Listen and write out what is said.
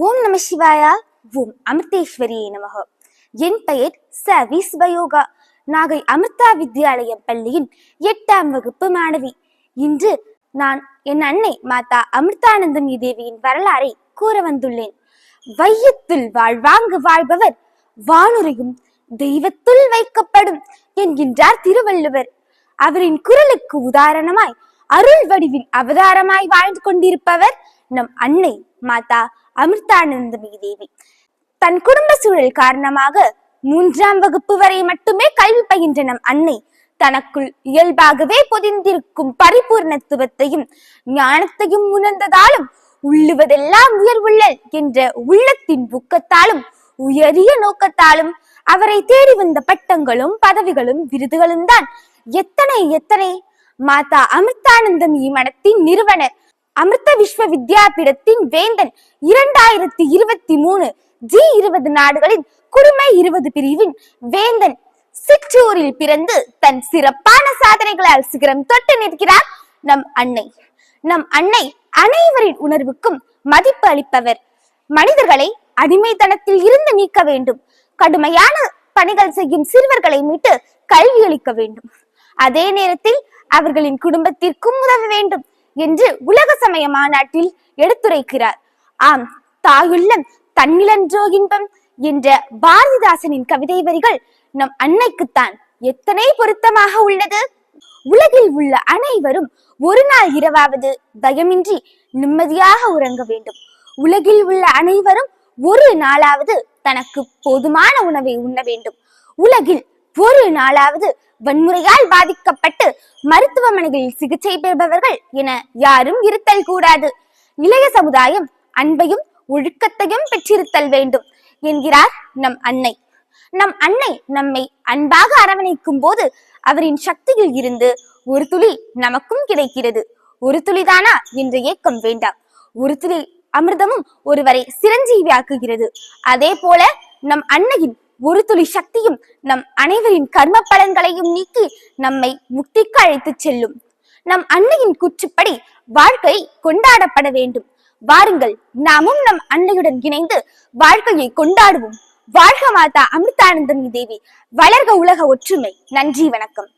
ஓம் நம சிவாயா. ஓம் அமிர்தேஸ்வரியே நமக. என் பெயர் ச வி சிவயோகா. நாகை அமிர்தா வித்யாலயம் பள்ளியின் 8ஆம் வகுப்பு மாணவி. இன்று நான் என் அன்னை மாதா அமிர்தானந்தமயி தேவியின் வரலாறை கூற வந்துள்ளேன். வையத்துள் வாழ்வாங்கு வாழ்பவர் வானுரையும் தெய்வத்துள் வைக்கப்படும் என்கின்றார் திருவள்ளுவர். அவரின் குரலுக்கு உதாரணமாய் அருள் வடிவின் அவதாரமாய் வாழ்ந்து கொண்டிருப்பவர் நம் அன்னை மாதா அமிர்தானந்தமயி தேவி. தன் குடும்ப சூழல் காரணமாக 3ஆம் வகுப்பு வரை மட்டுமே கல்வி பயின்ற நம் அன்னை தனக்குள் இயல்பாகவே பொதிந்திருக்கும் பரிபூர்ணத்துவத்தையும் ஞானத்தையும் உணர்ந்ததாலும் உள்ளுவதெல்லாம் உயர்வுள்ளல் என்ற உள்ளத்தின் ஊக்கத்தாலும் உயரிய நோக்கத்தாலும் அவரை தேடி வந்த பட்டங்களும் பதவிகளும் விருதுகளும் தான் எத்தனை எத்தனை. மாதா அமிர்தானந்தமயி மடத்தின் நிறுவனர், அமிர்த விஸ்வ வித்யாபீடத்தின் வேந்தன், 2023 G20 நாடுகளின் குடிமை 20 பிரிவின் வேந்தன், சிற்றூரில் பிறந்து தன் சிறப்பான சாதனைகளால் சிகரம் தொட்டு நிற்கிறார் நம் அன்னை. நம் அன்னை அனைவரின் உணர்வுக்கும் மதிப்பு அளிப்பவர். மனிதர்களை அடிமைத்தனத்தில் இருந்து நீக்க வேண்டும். கடுமையான பணிகள் செய்யும் சிறுவர்களை மீட்டு கல்வி அளிக்க வேண்டும். அதே நேரத்தில் அவர்களின் குடும்பத்திற்கும் உதவ வேண்டும் என்று உலக சமய மாநாட்டில் எடுத்துரைக்கிறார். ஆம், தாயுள்ளம் தன்னிலன்றோ இன்பம் என்ற பாரதிதாசனின் கவிதை வரிகள் நம் அன்னைக்குத்தான் எத்தனை பொருத்தமாக உள்ளது. உலகில் உள்ள அனைவரும் ஒரு நாள் இரவாவது பயமின்றி நிம்மதியாக உறங்க வேண்டும். உலகில் உள்ள அனைவரும் ஒரு நாளாவது தனக்கு போதுமான உணவை உண்ண வேண்டும். உலகில் ஒரு நாளாவது வன்முறையால் பாதிக்கப்பட்டு மருத்துவமனைகளில் சிகிச்சை பெறுபவர்கள் என யாரும் இருத்தல் கூடாது. இளைய சமுதாயம் அன்பையும் ஒழுக்கத்தையும் பெற்றிருத்தல் வேண்டும் என்கிறார் நம் அன்னை. நம் அன்னை நம்மை அன்பாக அரவணைக்கும் போது அவரின் சக்தியில் இருந்து ஒரு துளி நமக்கும் கிடைக்கிறது. ஒரு துளிதானா என்ற ஏக்கம் வேண்டாம். ஒரு துளி அமிர்தமும் ஒருவரை சிரஞ்சீவியாக்குகிறது. அதே போல நம் அன்னையின் ஒரு துளி சக்தியும் நம் அனைவரின் கர்ம பலன்களையும் நீக்கி நம்மை முக்திக்கு அழைத்து செல்லும். நம் அன்னையின் கூற்றுப்படி வாழ்க்கை கொண்டாடப்பட வேண்டும். வாருங்கள், நாமும் நம் அன்னையுடன் இணைந்து வாழ்க்கையை கொண்டாடுவோம். வாழ்க மாதா அமிர்தானந்தமயி தேவி. வளர்க உலக ஒற்றுமை. நன்றி, வணக்கம்.